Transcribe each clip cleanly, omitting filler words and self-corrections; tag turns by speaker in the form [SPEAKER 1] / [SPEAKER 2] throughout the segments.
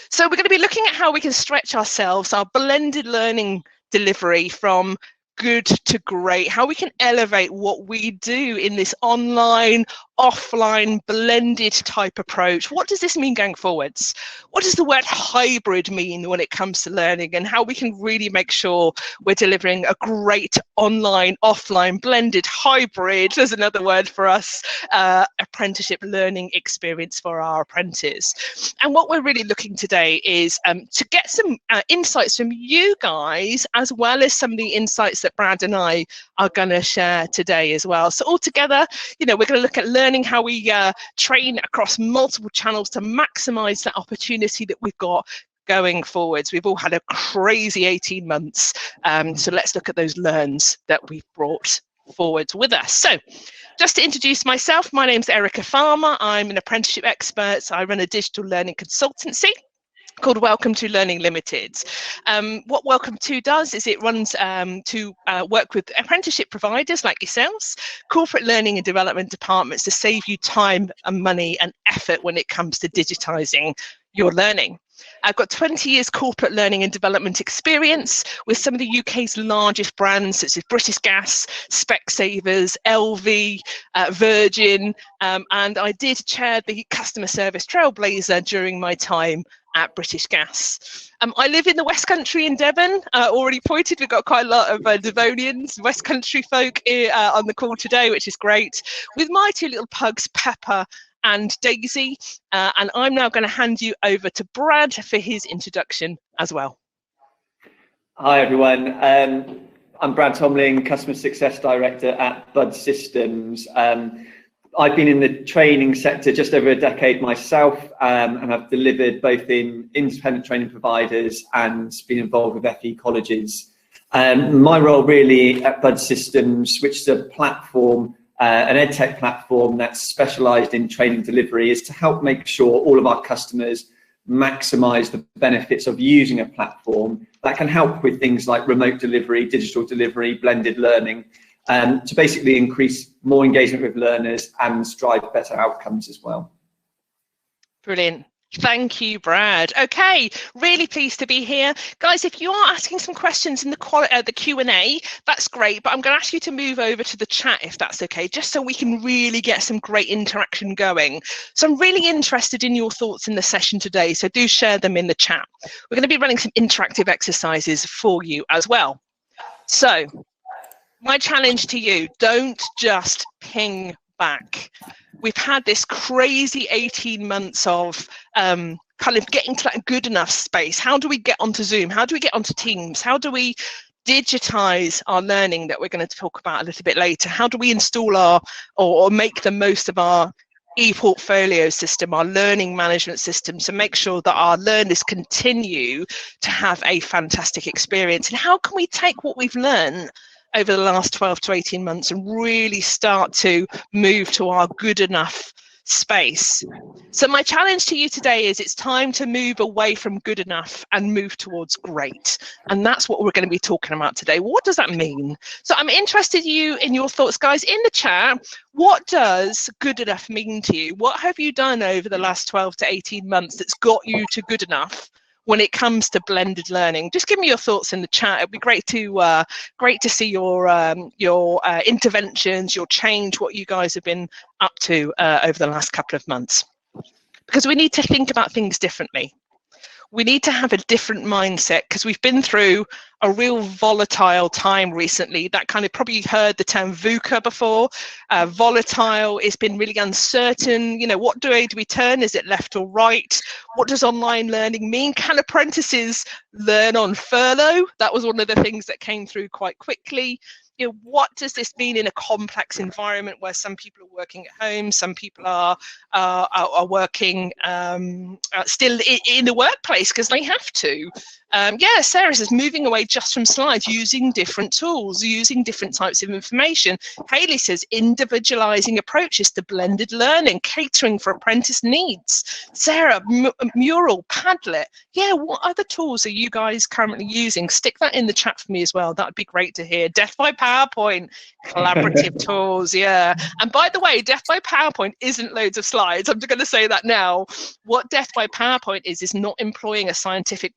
[SPEAKER 1] So we're going to be looking at how we can stretch ourselves, our blended learning delivery from good to great, how we can elevate what we do in this online, offline, blended type approach. What does this mean going forwards? What does the word hybrid mean when it comes to learning, and how we can really make sure we're delivering a great online, offline, blended hybrid, there's another word for us, apprenticeship learning experience for our apprentices. And what we're really looking today is to get some insights from you guys, as well as some of the insights that Brad and I are going to share today as well. So altogether, we're going to look at learning how we train across multiple channels to maximize that opportunity that we've got going forwards. We've all had a crazy 18 months, so let's look at those learns that we've brought forward with us. So just to introduce myself, my name's Erica Farmer. I'm an apprenticeship expert. I run a digital learning consultancy called Welcome to Learning Limited. What Welcome to does is it runs to work with apprenticeship providers like yourselves, corporate learning and development departments, to save you time and money and effort when it comes to digitizing your learning. I've got 20 years corporate learning and development experience with some of the UK's largest brands such as British Gas, Specsavers, LV, Virgin, and I did chair the customer service trailblazer during my time at British Gas. I live in the West Country in Devon. Already pointed, we've got quite a lot of Devonians, West Country folk on the call today, which is great, with my two little pugs, Pepper and Daisy, and I'm now going to hand you over to Brad for his introduction as well.
[SPEAKER 2] Hi everyone, I'm Brad Tomlin, Customer Success Director at Bud Systems. I've been in the training sector just over a decade myself, and I've delivered both in independent training providers and been involved with FE colleges. My role really at Bud Systems, which is a platform, an EdTech platform that's specialised in training delivery, is to help make sure all of our customers maximise the benefits of using a platform that can help with things like remote delivery, digital delivery, blended learning, to basically increase more engagement with learners and drive better outcomes as well.
[SPEAKER 1] Brilliant. Thank you, Brad. Okay, really pleased to be here. Guys, if you are asking some questions in the Q&A, that's great, but I'm going to ask you to move over to the chat if that's okay, just so we can really get some great interaction going. So I'm really interested in your thoughts in the session today, so do share them in the chat. We're going to be running some interactive exercises for you as well. So my challenge to you, don't just ping back. We've had this crazy 18 months of kind of getting to that good enough space. How do we get onto Zoom? How do we get onto Teams? How do we digitize our learning that we're going to talk about a little bit later? How do we install our or make the most of our e-portfolio system, our learning management system, to make sure that our learners continue to have a fantastic experience? And how can we take what we've learned over the last 12 to 18 months and really start to move to our good enough space? So my challenge to you today is it's time to move away from good enough and move towards great. And that's what we're going to be talking about today. What does that mean? So I'm interested in your thoughts, guys, in the chat. What does good enough mean to you? What have you done over the last 12 to 18 months that's got you to good enough when it comes to blended learning? Just give me your thoughts in the chat. It'd be great to see your interventions, your change, what you guys have been up to over the last couple of months, because we need to think about things differently. We need to have a different mindset, because we've been through a real volatile time recently. That kind of, probably heard the term VUCA before. Volatile, it's been really uncertain. What way do we turn? Is it left or right? What does online learning mean? Can apprentices learn on furlough? That was one of the things that came through quite quickly. What does this mean in a complex environment where some people are working at home, some people are working still in the workplace because they have to? Yeah, Sarah says moving away just from slides, using different tools, using different types of information. Hayley says individualizing approaches to blended learning, catering for apprentice needs. Sarah, Mural, Padlet. Yeah, what other tools are you guys currently using? Stick that in the chat for me as well. That would be great to hear. Death by PowerPoint, collaborative tools, yeah. And by the way, Death by PowerPoint isn't loads of slides. I'm going to say that now. What Death by PowerPoint is not employing a scientific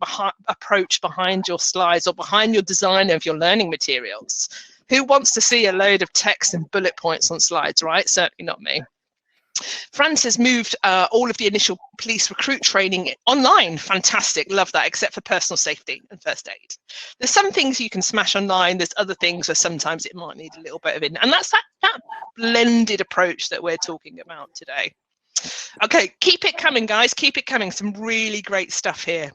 [SPEAKER 1] approach behind your slides or behind your design of your learning materials. Who wants to see a load of text and bullet points on slides, right? Certainly not me. Francis moved all of the initial police recruit training online. Fantastic, love that, except for personal safety and first aid. There's some things you can smash online, there's other things where sometimes it might need a little bit of it. And that's that blended approach that we're talking about today. Okay, keep it coming, guys, keep it coming. Some really great stuff here.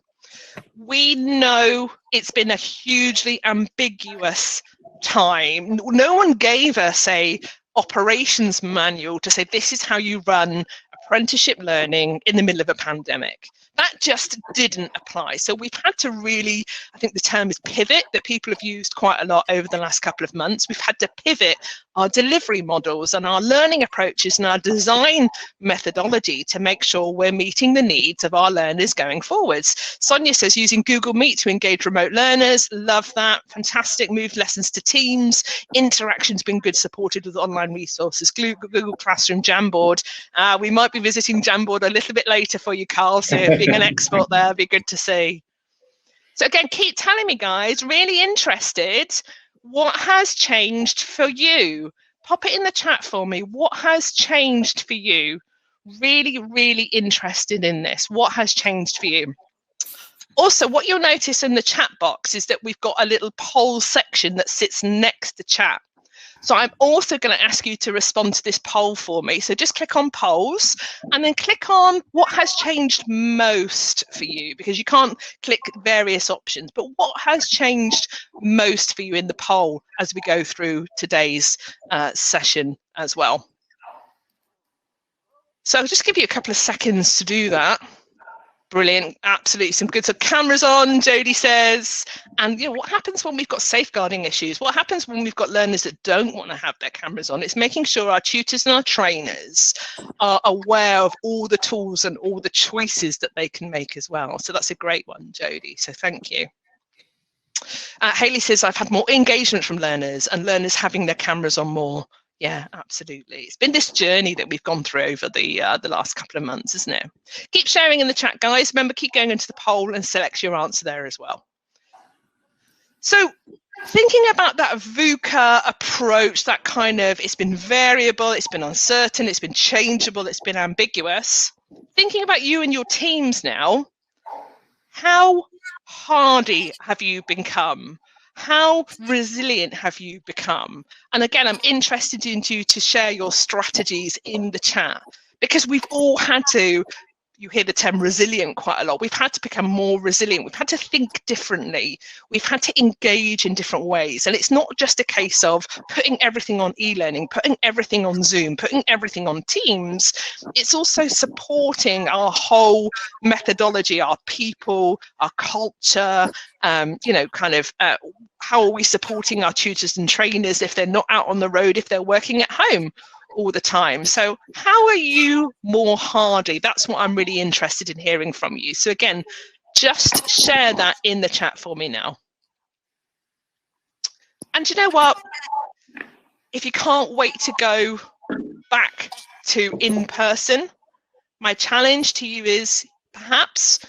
[SPEAKER 1] We know it's been a hugely ambiguous time. No one gave us a operations manual to say this is how you run apprenticeship learning in the middle of a pandemic. That just didn't apply. So we've had to really, I think the term is pivot, that people have used quite a lot over the last couple of months. We've had to pivot our delivery models and our learning approaches and our design methodology to make sure we're meeting the needs of our learners going forwards. Sonia says using Google Meet to engage remote learners. Love that. Fantastic. Moved lessons to Teams. Interaction's been good, supported with online resources. Google Classroom, Jamboard. We might be visiting Jamboard a little bit later for you, Carl. So being an expert there, be good to see. So again, keep telling me, guys, really interested. What has changed for you? Pop it in the chat for me. What has changed for you? Really, really interested in this. What has changed for you? Also, what you'll notice in the chat box is that we've got a little poll section that sits next to chat. So I'm also going to ask you to respond to this poll for me. So just click on polls and then click on what has changed most for you, because you can't click various options, but what has changed most for you in the poll as we go through today's session as well. So I'll just give you a couple of seconds to do that. Brilliant, absolutely, some good. So cameras on, Jodie says. And what happens when we've got safeguarding issues? What happens when we've got learners that don't want to have their cameras on? It's making sure our tutors and our trainers are aware of all the tools and all the choices that they can make as well. So that's a great one, Jodie, so thank you. Hayley says, I've had more engagement from learners and learners having their cameras on more. Yeah, absolutely. It's been this journey that we've gone through over the last couple of months, isn't it? Keep sharing in the chat, guys. Remember, keep going into the poll and select your answer there as well. So thinking about that VUCA approach, that kind of, it's been variable, it's been uncertain, it's been changeable, it's been ambiguous. Thinking about you and your teams now, how hardy have you become? How resilient have you become? And again, I'm interested in you to share your strategies in the chat, because we've all had to, you hear the term resilient quite a lot. We've had to become more resilient. We've had to think differently. We've had to engage in different ways. And it's not just a case of putting everything on e-learning, putting everything on Zoom, putting everything on Teams. It's also supporting our whole methodology, our people, our culture, how are we supporting our tutors and trainers if they're not out on the road, if they're working at home all the time. So how are you more hardy? That's what I'm really interested in hearing from you. So again, just share that in the chat for me now. And you know what? If you can't wait to go back to in person, my challenge to you is perhaps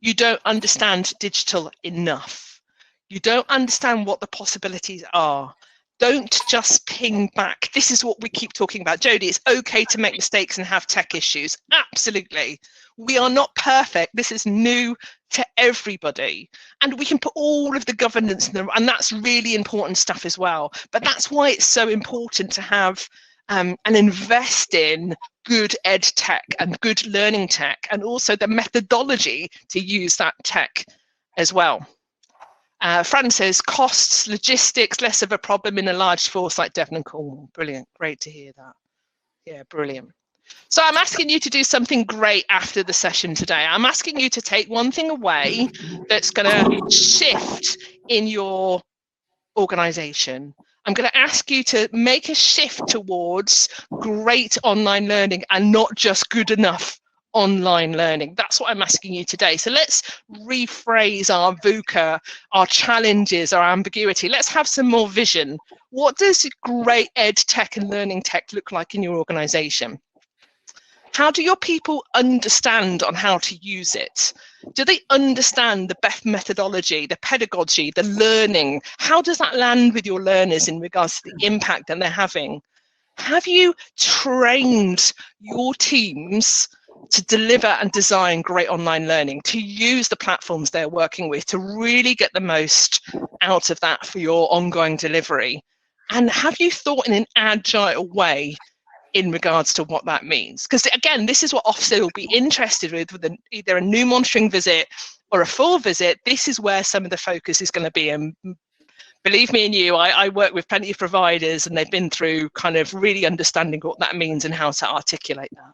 [SPEAKER 1] you don't understand digital enough. You don't understand what the possibilities are. Don't just ping back. This is what we keep talking about. Jodie, it's okay to make mistakes and have tech issues. Absolutely. We are not perfect. This is new to everybody. And we can put all of the governance in them, and that's really important stuff as well. But that's why it's so important to have and invest in good ed tech and good learning tech, and also the methodology to use that tech as well. Fran says costs, logistics, less of a problem in a large force like Devon and Cornwall. Brilliant, great to hear that. Yeah, brilliant. So I'm asking you to do something great after the session today. I'm asking you to take one thing away that's going to shift in your organization. I'm going to ask you to make a shift towards great online learning and not just good enough online learning. That's what I'm asking you today. So let's rephrase our VUCA, our challenges, our ambiguity. Let's have some more vision. What does great ed tech and learning tech look like in your organization? How do your people understand on how to use it? Do they understand the BEF methodology, the pedagogy, the learning? How does that land with your learners in regards to the impact that they're having? Have you trained your teams to deliver and design great online learning, to use the platforms they're working with, to really get the most out of that for your ongoing delivery? And have you thought in an agile way in regards to what that means? Because again, this is what Ofsted will be interested with either a new monitoring visit or a full visit. This is where some of the focus is going to be. And believe me and you, I work with plenty of providers and they've been through kind of really understanding what that means and how to articulate that.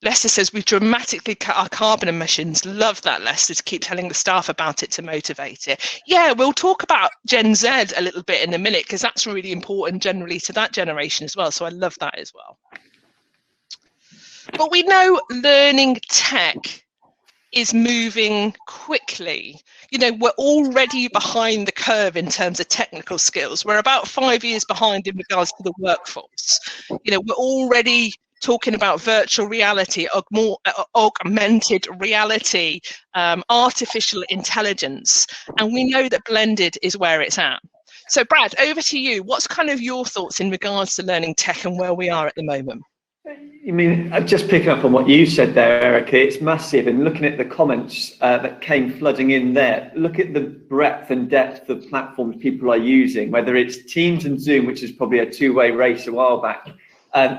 [SPEAKER 1] Lester says we've dramatically cut our carbon emissions. Love that, Lester, to keep telling the staff about it to motivate it. Yeah, we'll talk about Gen Z a little bit in a minute because that's really important generally to that generation as well. So I love that as well. But we know learning tech is moving quickly. You know, we're already behind the curve in terms of technical skills. We're about 5 years behind in regards to the workforce. You know, we're already talking about virtual reality, augmented reality, artificial intelligence, and we know that blended is where it's at. So Brad, over to you. What's kind of your thoughts in regards to learning tech and where we are at the moment?
[SPEAKER 2] I mean, just picking up on what you said there, Erica, it's massive. And looking at the comments that came flooding in there, look at the breadth and depth of platforms people are using, whether it's Teams and Zoom, which is probably a two-way race a while back.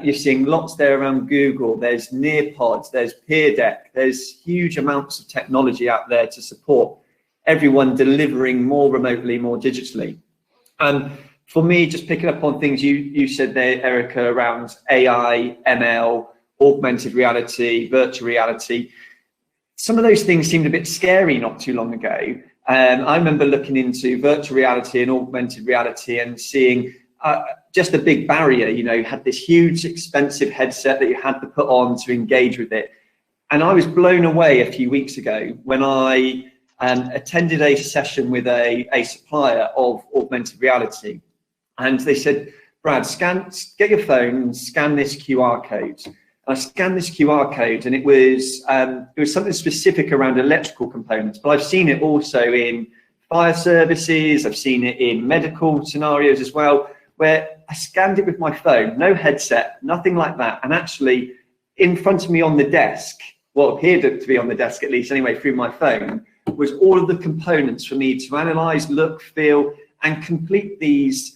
[SPEAKER 2] You're seeing lots there around Google, there's Nearpods, there's Peer Deck, there's huge amounts of technology out there to support everyone delivering more remotely, more digitally. And for me, just picking up on things you said there, Erica, around AI, ML, augmented reality, virtual reality, some of those things seemed a bit scary not too long ago. I remember looking into virtual reality and augmented reality and seeing just a big barrier. You know, you had this huge expensive headset that you had to put on to engage with it. And I was blown away a few weeks ago when I attended a session with a supplier of augmented reality. And they said, Brad, get your phone, scan this QR code. And I scanned this QR code and it was something specific around electrical components, but I've seen it also in fire services, I've seen it in medical scenarios as well, where I scanned it with my phone, no headset, nothing like that. And actually in front of me on the desk, what appeared to be on the desk at least anyway through my phone, was all of the components for me to analyze, look, feel, and complete these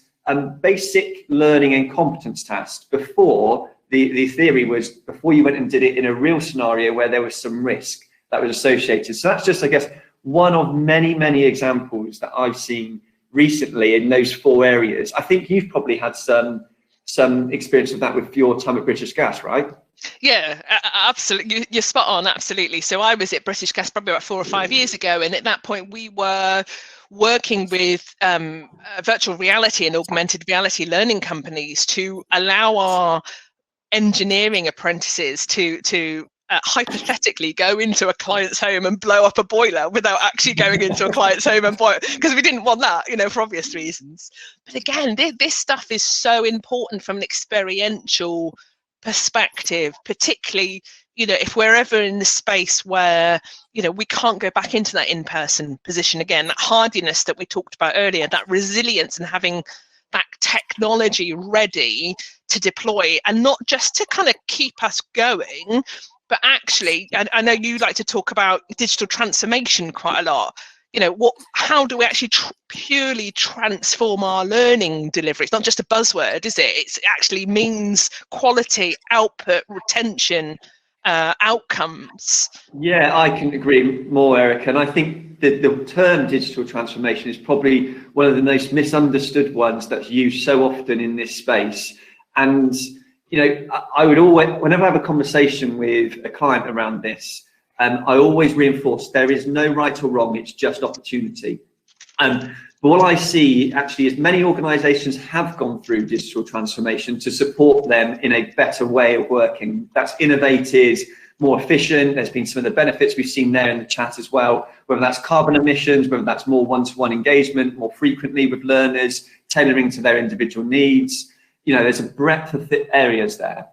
[SPEAKER 2] basic learning and competence tasks before the theory was, before you went and did it in a real scenario where there was some risk that was associated. So that's just, I guess, one of many, many examples that I've seen recently in those four areas. I think you've probably had some experience of that with your time at British Gas, right?
[SPEAKER 1] Yeah, absolutely. You're spot on, absolutely. So I was at British Gas probably about 4 or 5 years ago, and at that point we were working with virtual reality and augmented reality learning companies to allow our engineering apprentices to hypothetically go into a client's home and blow up a boiler without actually going into a client's home and boil, because we didn't want that, you know, for obvious reasons. But again, this stuff is so important from an experiential perspective, particularly, you know, if we're ever in the space where, you know, we can't go back into that in-person position again, that hardiness that we talked about earlier, that resilience and having that technology ready to deploy, and not just to kind of keep us going, but actually, I know you like to talk about digital transformation quite a lot. You know, how do we actually purely transform our learning delivery? It's not just a buzzword, is it? It actually means quality, output, retention, outcomes.
[SPEAKER 2] Yeah, I can agree more, Eric. And I think the term digital transformation is probably one of the most misunderstood ones that's used so often in this space. And I would always, whenever I have a conversation with a client around this, I always reinforce there is no right or wrong, it's just opportunity. But what I see actually is many organisations have gone through digital transformation to support them in a better way of working. That's innovated, more efficient. There's been some of the benefits we've seen there in the chat as well, whether that's carbon emissions, whether that's more one-to-one engagement, more frequently with learners, tailoring to their individual needs. There's a breadth of areas there.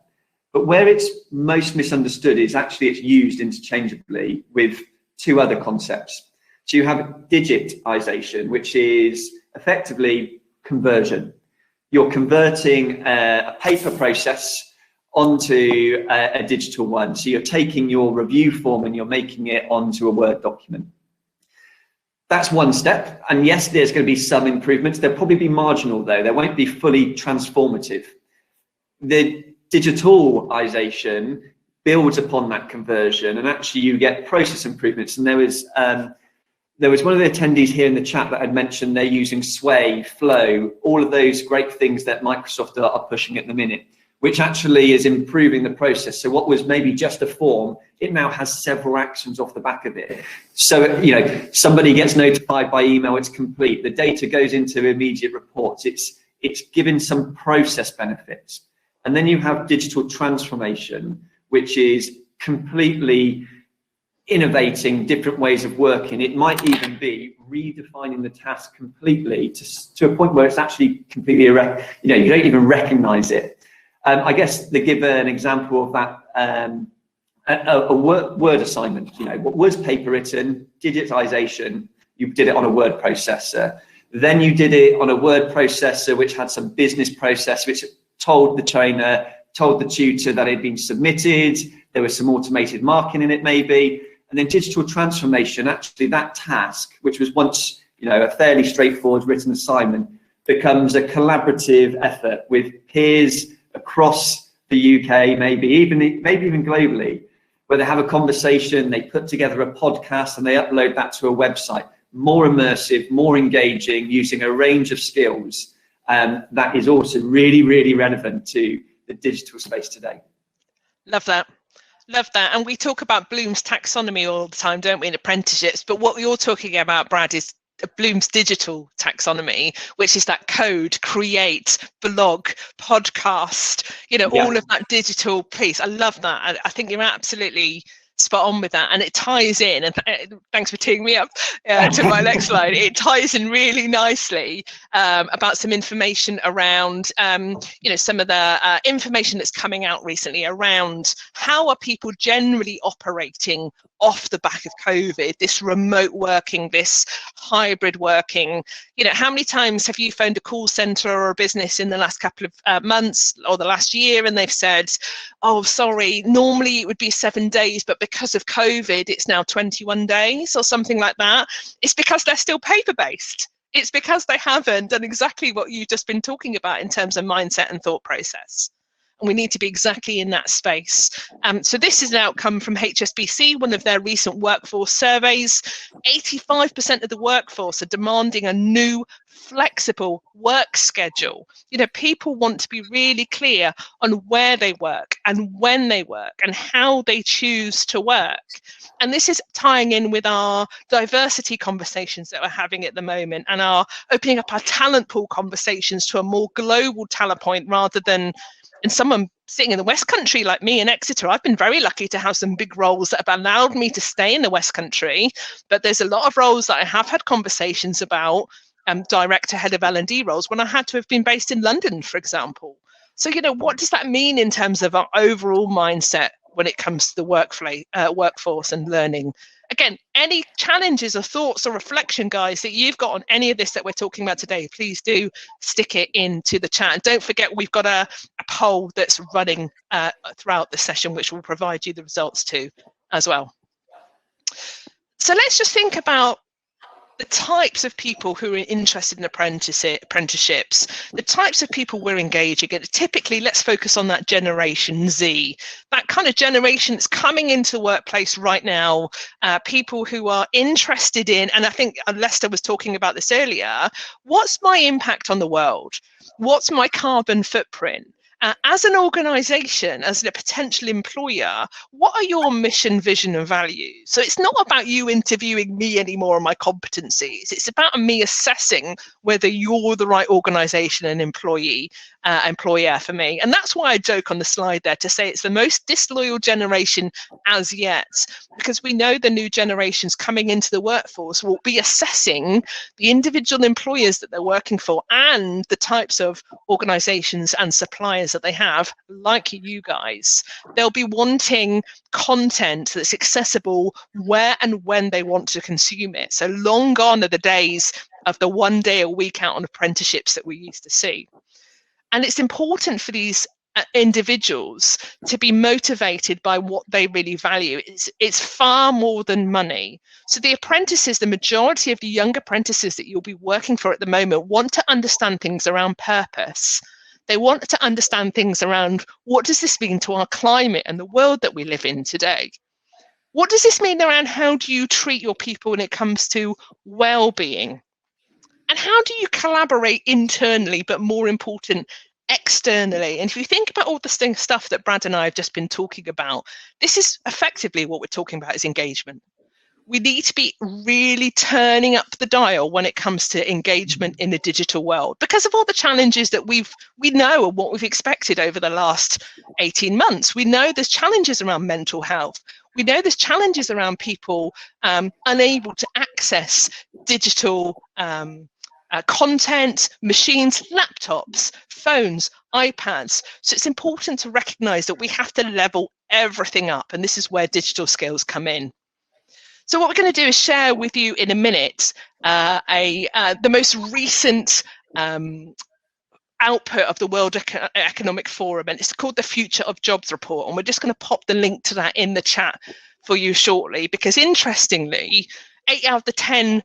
[SPEAKER 2] But where it's most misunderstood is actually it's used interchangeably with two other concepts. So you have digitization, which is effectively conversion. You're converting a paper process onto a digital one. So you're taking your review form and you're making it onto a Word document. That's one step. And yes, there's going to be some improvements. There'll probably be marginal though. They won't be fully transformative. The digitalization builds upon that conversion, and actually you get process improvements. And there was one of the attendees here in the chat that had mentioned they're using Sway, Flow, all of those great things that Microsoft are pushing at the minute, which actually is improving the process. So what was maybe just a form, it now has several actions off the back of it. So, somebody gets notified by email, it's complete. The data goes into immediate reports. It's given some process benefits. And then you have digital transformation, which is completely innovating different ways of working. It might even be redefining the task completely to a point where it's actually completely, you don't even recognize it. I guess they give an example of that, a word assignment. What was paper written, digitization, you did it on a word processor. Then you did it on a word processor which had some business process, which told the trainer, told the tutor that it had been submitted. There was some automated marking in it maybe. And then digital transformation, actually that task, which was once a fairly straightforward written assignment, becomes a collaborative effort with peers across the UK, maybe even globally, where they have a conversation, they put together a podcast and they upload that to a website. More immersive, more engaging, using a range of skills. That is also really, really relevant to the digital space today.
[SPEAKER 1] Love that. Love that. And we talk about Bloom's taxonomy all the time, don't we, in apprenticeships? But what you're talking about, Brad, is Bloom's digital taxonomy, which is that code, create, blog, podcast, all of that digital piece. I love that. I think you're absolutely spot on with that, and it ties in, and thanks for teeing me up to my next slide. It ties in really nicely about some information around some of the information that's coming out recently around how are people generally operating off the back of COVID, this remote working, this hybrid working. How many times have you phoned a call center or a business in the last couple of months or the last year and they've said, oh, sorry, normally it would be 7 days, but because of COVID, it's now 21 days or something like that. It's because they're still paper-based. It's because they haven't done exactly what you've just been talking about in terms of mindset and thought process. And we need to be exactly in that space. So this is an outcome from HSBC, one of their recent workforce surveys. 85% of the workforce are demanding a new flexible work schedule. People want to be really clear on where they work and when they work and how they choose to work. And this is tying in with our diversity conversations that we're having at the moment and our opening up our talent pool conversations to a more global talent point rather than, and someone sitting in the West Country like me in Exeter, I've been very lucky to have some big roles that have allowed me to stay in the West Country. But there's a lot of roles that I have had conversations about, director, head of L&D roles, when I had to have been based in London, for example. So, what does that mean in terms of our overall mindset when it comes to the workforce and learning? Again, any challenges or thoughts or reflection, guys, that you've got on any of this that we're talking about today, please do stick it into the chat. And don't forget, we've got a poll that's running throughout the session, which will provide you the results too as well. So let's just think about the types of people who are interested in apprenticeships, the types of people we're engaging. And typically, let's focus on that Generation Z, that kind of generation that's coming into the workplace right now, people who are interested in, and I think Lester was talking about this earlier, what's my impact on the world? What's my carbon footprint? As an organisation, as a potential employer, what are your mission, vision and values? So it's not about you interviewing me anymore on my competencies. It's about me assessing whether you're the right organisation and employer for me. And that's why I joke on the slide there to say it's the most disloyal generation as yet, because we know the new generations coming into the workforce will be assessing the individual employers that they're working for and the types of organisations and suppliers that they have, like you guys. They'll be wanting content that's accessible where and when they want to consume it. So long gone are the days of the 1 day a week out on apprenticeships that we used to see. And it's important for these individuals to be motivated by what they really value. It's far more than money. So the apprentices, the majority of the young apprentices that you'll be working for at the moment, want to understand things around purpose. They want to understand things around what does this mean to our climate and the world that we live in today? What does this mean around how do you treat your people when it comes to well-being? And how do you collaborate internally, but more important, externally? And if you think about all the stuff that Brad and I have just been talking about, this is effectively what we're talking about is engagement. We need to be really turning up the dial when it comes to engagement in the digital world because of all the challenges that we know and what we've expected over the last 18 months. We know there's challenges around mental health. We know there's challenges around people unable to access digital content, machines, laptops, phones, iPads. So it's important to recognize that we have to level everything up, and this is where digital skills come in. So what we're going to do is share with you in a minute the most recent output of the World Economic Forum, and it's called the Future of Jobs Report, and we're just going to pop the link to that in the chat for you shortly, because interestingly, 8 out of the 10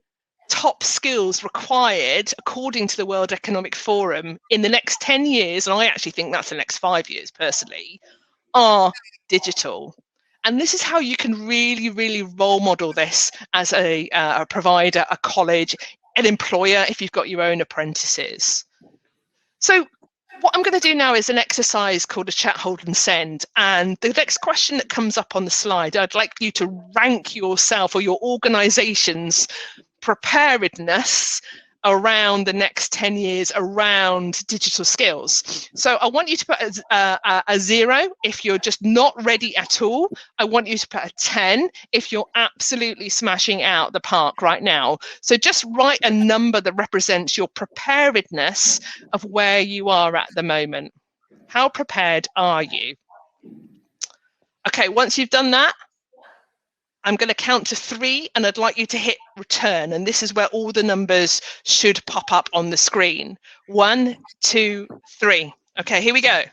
[SPEAKER 1] top skills required according to the World Economic Forum in the next 10 years, and I actually think that's the next 5 years personally, are digital. And this is how you can really, really role model this as a provider, a college, an employer, if you've got your own apprentices. So what I'm going to do now is an exercise called a chat, hold and send. And the next question that comes up on the slide, I'd like you to rank yourself or your organization's preparedness around the next 10 years around digital skills. So I want you to put a 0 if you're just not ready at all. I want you to put a 10 if you're absolutely smashing out the park right now. So just write a number that represents your preparedness of where you are at the moment. How prepared are you? Okay, once you've done that, I'm going to count to 3 and I'd like you to hit return. And this is where all the numbers should pop up on the screen. 1, 2, 3. Okay, here we go.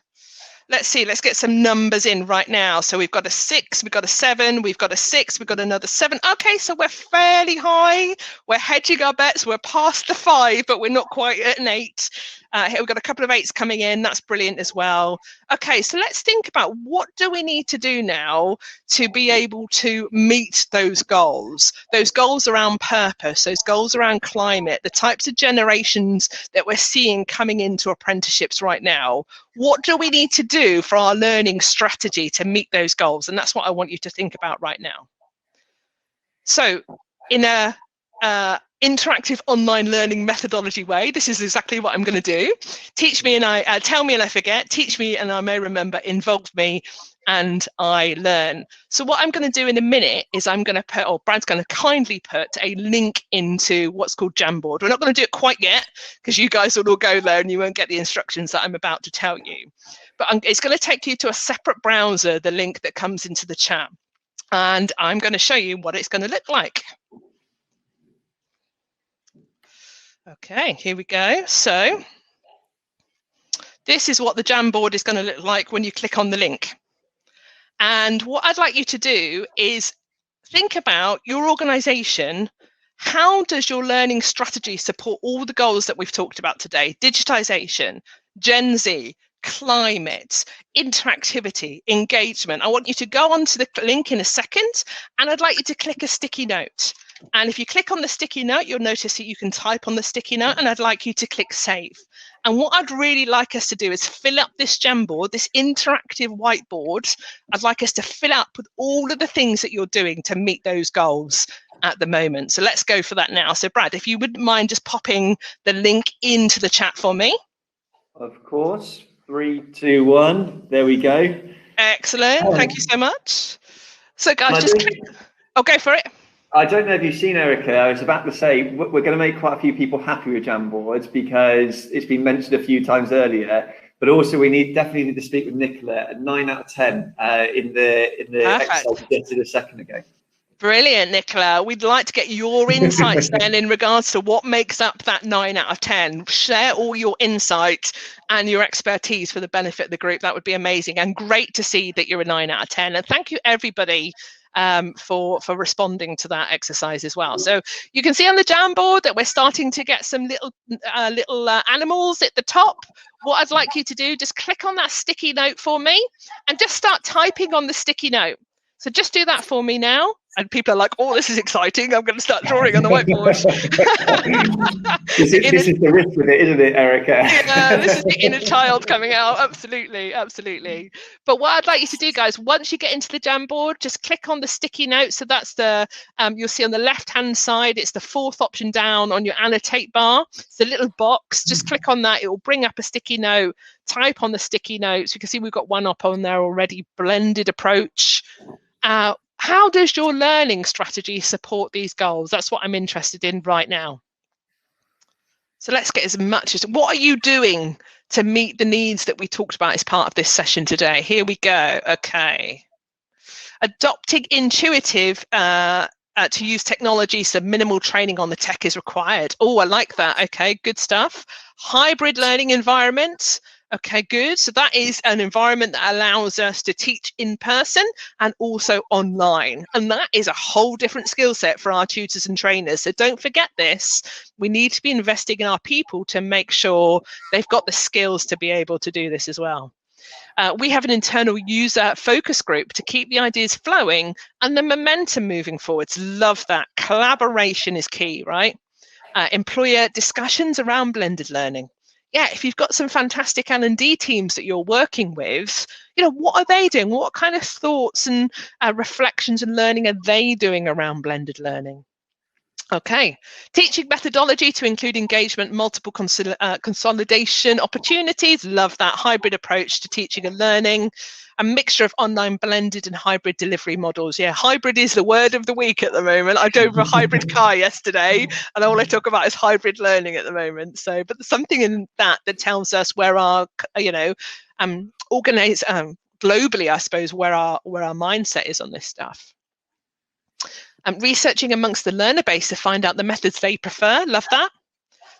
[SPEAKER 1] Let's see, let's get some numbers in right now. So we've got a 6, we've got a 7, we've got a 6, we've got another 7. Okay, so we're fairly high. We're hedging our bets. We're past the 5, but we're not quite at an 8. Here we've got a couple of 8s coming in. That's brilliant as well. Okay, so let's think about what do we need to do now to be able to meet those goals around purpose, those goals around climate, the types of generations that we're seeing coming into apprenticeships right now. What do we need to do for our learning strategy to meet those goals? And that's what I want you to think about right now. So in a interactive online learning methodology way, this is exactly what I'm going to do. Teach me and I tell me and I forget, teach me and I may remember, involve me and I learn. So what I'm going to do in a minute is I'm going to put, or Brad's going to kindly put a link into what's called Jamboard. We're not going to do it quite yet because you guys will all go there and you won't get the instructions that I'm about to tell you. But it's going to take you to a separate browser, the link that comes into the chat. And I'm going to show you what it's going to look like. Okay, here we go. So this is what the Jamboard is going to look like when you click on the link. And what I'd like you to do is think about your organization. How does your learning strategy support all the goals that we've talked about today? Digitization, Gen Z, climate, interactivity, engagement. I want you to go onto the link in a second, and I'd like you to click a sticky note. And if you click on the sticky note, you'll notice that you can type on the sticky note, and I'd like you to click save. And what I'd really like us to do is fill up this Jamboard, this interactive whiteboard. I'd like us to fill up with all of the things that you're doing to meet those goals at the moment. So let's go for that now. So Brad, if you wouldn't mind just popping the link into the chat for me.
[SPEAKER 2] Of course. 3, 2, 1. There we go.
[SPEAKER 1] Excellent. Thank you so much. So guys, just click. Oh, go for it.
[SPEAKER 2] I don't know if you've seen, Erica, I was about to say, we're going to make quite a few people happy with Jamboards because it's been mentioned a few times earlier, but also we definitely need to speak with Nicola at 9 out of 10 in the Excel we did a second ago.
[SPEAKER 1] Brilliant, Nicola. We'd like to get your insights then in regards to what makes up that 9 out of 10. Share all your insights and your expertise for the benefit of the group. That would be amazing, and great to see that you're a 9 out of 10. And thank you, everybody, for responding to that exercise as well. So you can see on the Jamboard that we're starting to get some little animals at the top. What I'd like you to do, just click on that sticky note for me and just start typing on the sticky note. So just do that for me now. And people are like, oh, this is exciting. I'm going to start drawing on the whiteboard.
[SPEAKER 2] this is the risk with it, isn't it, Erica?
[SPEAKER 1] Yeah, this is the inner child coming out. Absolutely, absolutely. But what I'd like you to do, guys, once you get into the Jamboard, just click on the sticky note. So that's the, you'll see on the left-hand side, it's the 4th option down on your annotate bar. It's the little box. Just click on that. It will bring up a sticky note. Type on the sticky notes. You can see we've got one up on there already, blended approach. How does your learning strategy support these goals? That's what I'm interested in right now. So let's get as much as, what are you doing to meet the needs that we talked about as part of this session today? Here we go. Okay. Adopting intuitive to use technology, so minimal training on the tech is required. Oh, I like that. Okay, good stuff. Hybrid learning environment. Okay, good. So that is an environment that allows us to teach in person and also online. And that is a whole different skill set for our tutors and trainers. So don't forget this. We need to be investing in our people to make sure they've got the skills to be able to do this as well. We have an internal user focus group to keep the ideas flowing and the momentum moving forwards. Love that. Collaboration is key, right? Employer discussions around blended learning. Yeah, if you've got some fantastic L&D teams that you're working with, you know, what are they doing? What kind of thoughts and reflections and learning are they doing around blended learning? Okay, teaching methodology to include engagement, multiple consolidation opportunities. Love that hybrid approach to teaching and learning. A mixture of online blended and hybrid delivery models. Yeah, hybrid is the word of the week at the moment. I drove a hybrid car yesterday and all I talk about is hybrid learning at the moment. So, but there's something in that tells us where our, you know, globally, I suppose, where our mindset is on this stuff. Researching amongst the learner base to find out the methods they prefer. Love that.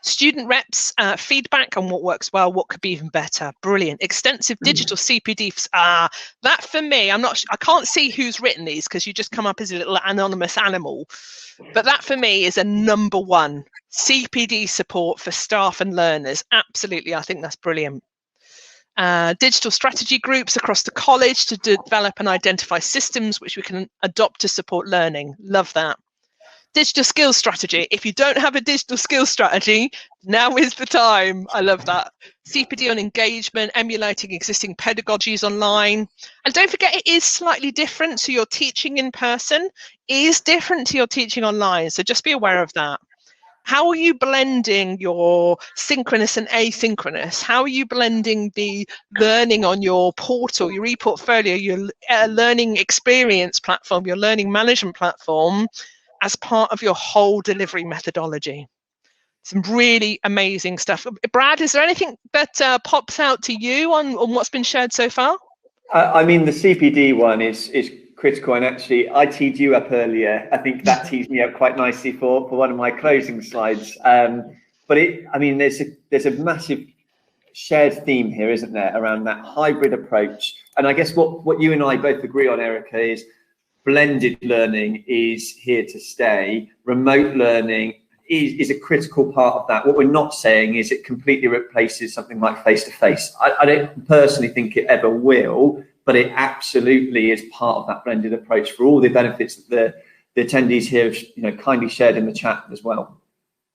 [SPEAKER 1] Student reps, feedback on what works well, what could be even better. Brilliant. Extensive digital CPD. That for me, I can't see who's written these because you just come up as a little anonymous animal. But that for me is a #1. CPD support for staff and learners. Absolutely, I think that's brilliant. Digital strategy groups across the college to develop and identify systems which we can adopt to support learning. Love that. Digital skills strategy. If you don't have a digital skills strategy, now is the time. I love that. CPD on engagement, emulating existing pedagogies online. And don't forget, it is slightly different. So your teaching in person is different to your teaching online. So just be aware of that. How are you blending your synchronous and asynchronous? How are you blending the learning on your portal, your e-portfolio, your learning experience platform, your learning management platform as part of your whole delivery methodology? Some really amazing stuff. Brad, is there anything that pops out to you on what's been shared so far?
[SPEAKER 2] I mean, the CPD one is critical, and actually I teed you up earlier. I think that tees me up quite nicely for one of my closing slides. But I mean, there's a massive shared theme here, isn't there, around that hybrid approach. And I guess what you and I both agree on, Erica, is blended learning is here to stay. Remote learning is a critical part of that. What we're not saying is it completely replaces something like face-to-face. I don't personally think it ever will, but it absolutely is part of that blended approach for all the benefits that the attendees here have, you know, kindly shared in the chat as well.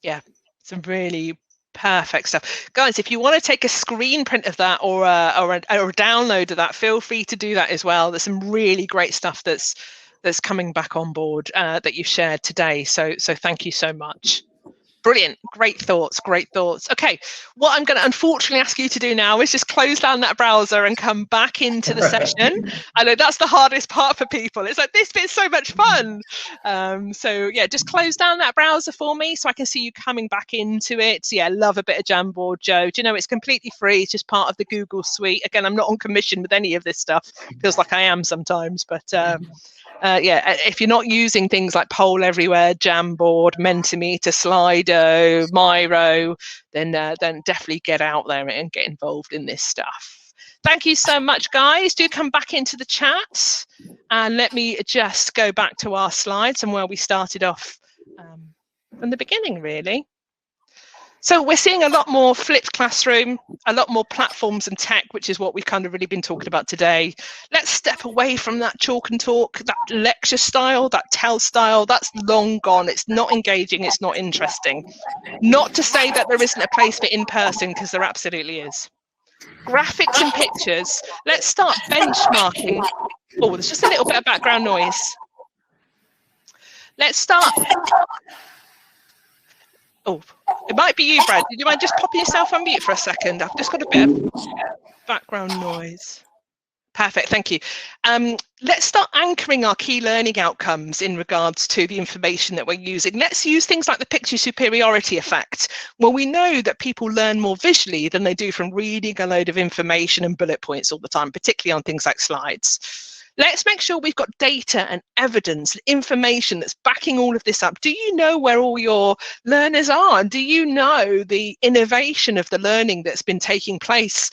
[SPEAKER 1] Yeah, some really Perfect stuff. Guys, if you want to take a screen print of that or a download of that, feel free to do that as well. There's some really great stuff that's coming back on board that you've shared today. So thank you so much. Brilliant. Great thoughts. Great thoughts. Okay, what I'm going to unfortunately ask you to do now is just close down that browser and come back into the session. I know that's the hardest part for people. It's like, this bit's so much fun. So yeah, just close down that browser for me so I can see you coming back into it. So yeah, love a bit of Jamboard, Joe. Do you know, it's completely free. It's just part of the Google suite. Again, I'm not on commission with any of this stuff. Feels like I am sometimes, but yeah, if you're not using things like Poll Everywhere, Jamboard, Mentimeter, Slido, Miro, then definitely get out there and get involved in this stuff. Thank you so much, guys. Do come back into the chat, and let me just go back to our slides and where we started off from the beginning, really. So we're seeing a lot more flipped classroom, a lot more platforms and tech, which is what we've kind of really been talking about today. Let's step away from that chalk and talk, that lecture style, that tell style. That's long gone. It's not engaging. It's not interesting. Not to say that there isn't a place for in-person, because there absolutely is. Graphics and pictures. Let's start benchmarking. Oh, there's just a little bit of background noise. Let's start. Oh, it might be you, Brad. Do you mind just popping yourself on mute for a second? I've just got a bit of background noise. Perfect, thank you. Let's start anchoring our key learning outcomes in regards to the information that we're using. Let's use things like the picture superiority effect. Well, we know that people learn more visually than they do from reading a load of information and bullet points all the time, particularly on things like slides. Let's make sure we've got data and evidence, information that's backing all of this up. Do you know where all your learners are? Do you know the innovation of the learning that's been taking place?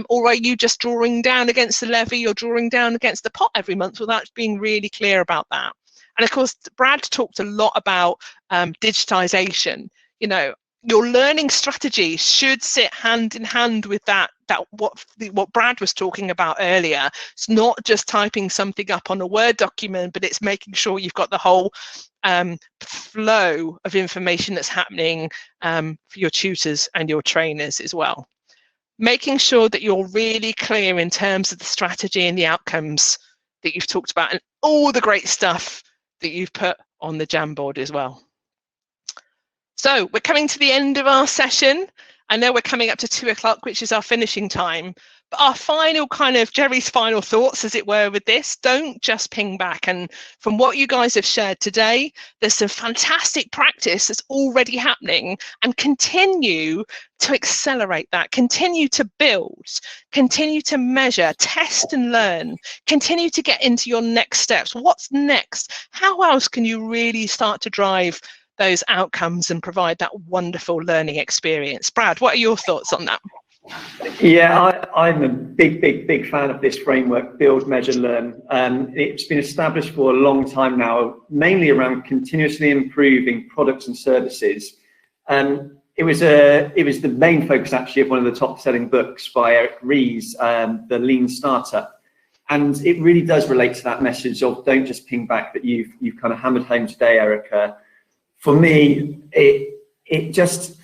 [SPEAKER 1] Or are you just drawing down against the levy or drawing down against the pot every month without being really clear about that? And of course, Brad talked a lot about digitization. You know, your learning strategy should sit hand in hand with what Brad was talking about earlier. It's not just typing something up on a Word document, but it's making sure you've got the whole flow of information that's happening for your tutors and your trainers as well. Making sure that you're really clear in terms of the strategy and the outcomes that you've talked about and all the great stuff that you've put on the Jamboard as well. So we're coming to the end of our session. I know we're coming up to 2 o'clock, which is our finishing time. But our final Jerry's final thoughts, as it were, with this, don't just ping back. And from what you guys have shared today, there's some fantastic practice that's already happening, and continue to accelerate that, continue to build, continue to measure, test and learn, continue to get into your next steps. What's next? How else can you really start to drive those outcomes and provide that wonderful learning experience? Brad, what are your thoughts on that?
[SPEAKER 2] Yeah, I'm a big fan of this framework, build, measure, learn. It's been established for a long time now, mainly around continuously improving products and services. It was the main focus actually of one of the top selling books by Eric Ries, The Lean Startup. And it really does relate to that message of don't just ping back that you've kind of hammered home today, Erica. For me, it just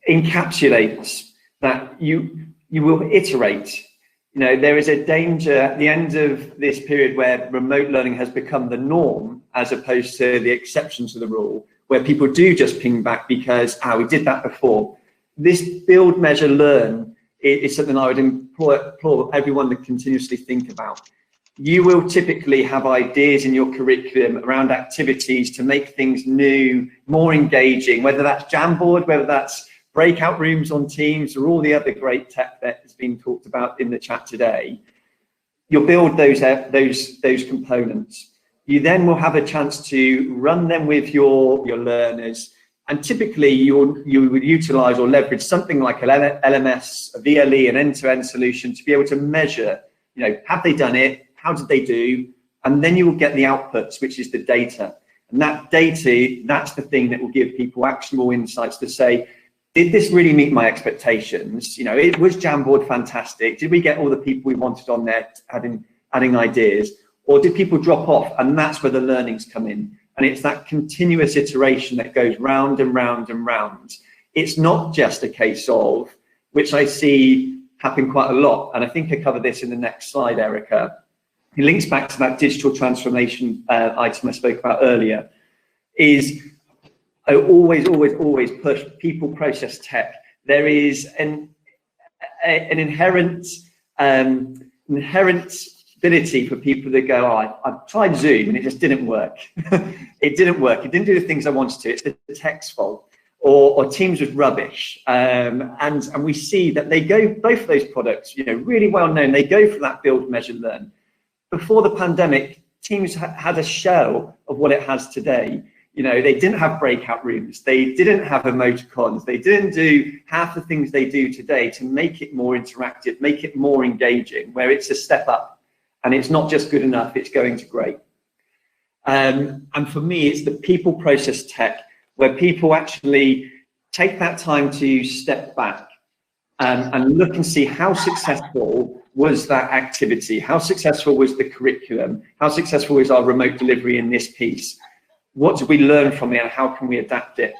[SPEAKER 2] encapsulates that you will iterate. You know, there is a danger at the end of this period where remote learning has become the norm as opposed to the exception to the rule, where people do just ping back because, we did that before. This build, measure, learn is something I would implore everyone to continuously think about. You will typically have ideas in your curriculum around activities to make things new, more engaging, whether that's Jamboard, whether that's breakout rooms on Teams, or all the other great tech that has been talked about in the chat today. You'll build those components. You then will have a chance to run them with your learners, and typically you would utilize or leverage something like an LMS, a VLE, an end-to-end solution to be able to measure, you know, have they done it? How did they do? And then you will get the outputs, which is the data. And that data, that's the thing that will give people actionable insights to say, did this really meet my expectations? You know, was Jamboard fantastic? Did we get all the people we wanted on there adding ideas? Or did people drop off? And that's where the learnings come in. And it's that continuous iteration that goes round and round and round. It's not just a case of, which I see happen quite a lot, and I think I cover this in the next slide, Erica. It links back to that digital transformation item I spoke about earlier, is I always push people, process, tech. There is an inherent ability for people that go, oh, I've tried Zoom and it just didn't work. It didn't work. It didn't do the things I wanted to. It's the tech's fault. Or Teams was rubbish. And we see that they go, both of those products, you know, really well known, they go for that build, measure, learn. Before the pandemic, Teams had a shell of what it has today. You know, they didn't have breakout rooms. They didn't have emoticons. They didn't do half the things they do today to make it more interactive, make it more engaging, where it's a step up and it's not just good enough, it's going to great. And for me, it's the people, process, tech, where people actually take that time to step back and look and see how successful was that activity, how successful was the curriculum, how successful is our remote delivery in this piece. What did we learn from it and how can we adapt it?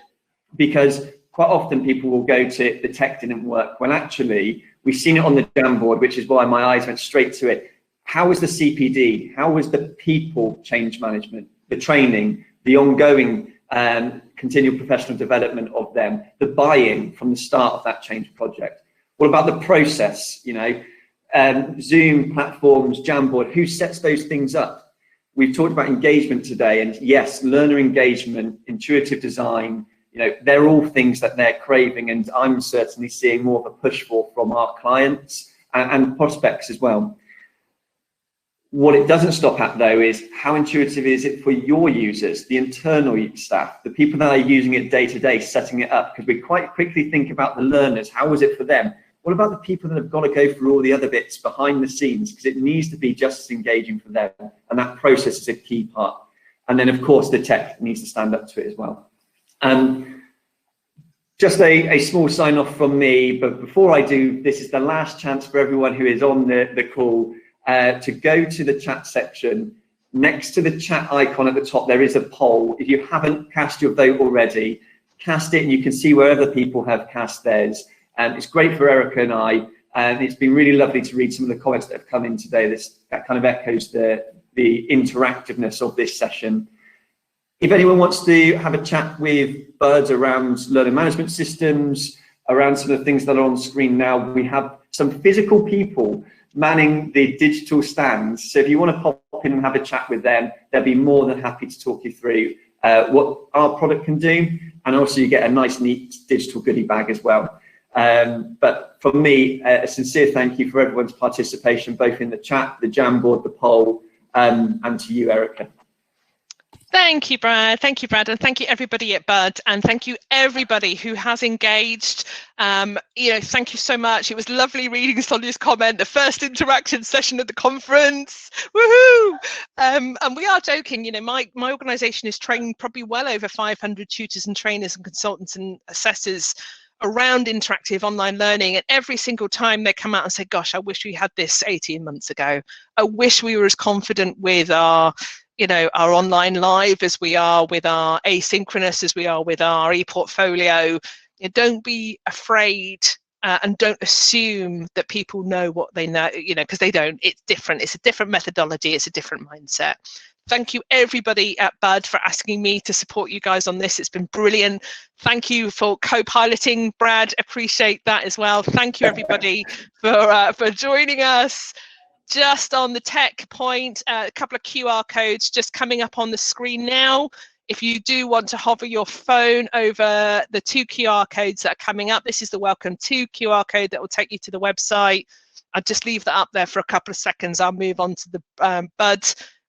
[SPEAKER 2] Because quite often people will go to the tech didn't work. Well, actually, we've seen it on the Jamboard, which is why my eyes went straight to it. How was the CPD? How was the people change management, the training, the ongoing continual professional development of them, the buy-in from the start of that change project? What about the process? You know, Zoom platforms, Jamboard, who sets those things up? We've talked about engagement today, and yes, learner engagement, intuitive design, you know, they're all things that they're craving, and I'm certainly seeing more of a push for from our clients and prospects as well. What it doesn't stop at though is how intuitive is it for your users, the internal staff, the people that are using it day to day, setting it up, because we quite quickly think about the learners, how was it for them? What about the people that have got to go through all the other bits behind the scenes? Because it needs to be just as engaging for them. And that process is a key part. And then, of course, the tech needs to stand up to it as well. Just a small sign off from me. But before I do, this is the last chance for everyone who is on the call to go to the chat section. Next to the chat icon at the top, there is a poll. If you haven't cast your vote already, cast it and you can see where other people have cast theirs. It's great for Erica and I, and it's been really lovely to read some of the comments that have come in today. That kind of echoes the interactiveness of this session. If anyone wants to have a chat with Bud around learning management systems, around some of the things that are on screen now, we have some physical people manning the digital stands. So if you want to pop in and have a chat with them, they'll be more than happy to talk you through what our product can do, and also you get a nice, neat digital goodie bag as well. But for me, a sincere thank you for everyone's participation, both in the chat, the Jamboard, the poll, and to you, Erica.
[SPEAKER 1] Thank you, Brad. Thank you, Brad, and thank you everybody at Bud, and thank you everybody who has engaged. You know, thank you so much. It was lovely reading Sonia's comment, the first interaction session at the conference. Woohoo! And we are joking. You know, my organisation is trained probably well over 500 tutors and trainers and consultants and assessors around interactive online learning, and every single time they come out and say, gosh, I wish we had this 18 months ago. I wish we were as confident with our, you know, our online live as we are with our asynchronous, as we are with our e-portfolio. You know, don't be afraid and don't assume that people know what they know, you know, because they don't. It's different. It's a different methodology. It's a different mindset. Thank you everybody at Bud for asking me to support you guys on this. It's been brilliant. Thank you for co-piloting, Brad. Appreciate that as well. Thank you everybody for joining us. Just on the tech point, a couple of QR codes just coming up on the screen now. If you do want to hover your phone over the 2 QR codes that are coming up, this is the Welcome To QR code that will take you to the website. I'll just leave that up there for a couple of seconds. I'll move on to the Bud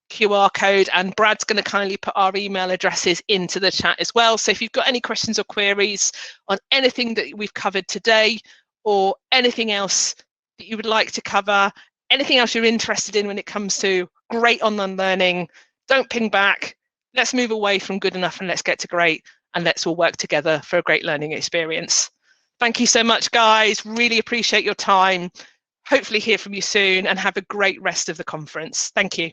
[SPEAKER 1] QR code, and Brad's going to kindly put our email addresses into the chat as well. So if you've got any questions or queries on anything that we've covered today, or anything else that you would like to cover, anything else you're interested in when it comes to great online learning, don't ping back. Let's move away from good enough and let's get to great, and let's all work together for a great learning experience. Thank you so much, guys. Really appreciate your time. Hopefully hear from you soon, and have a great rest of the conference. Thank you.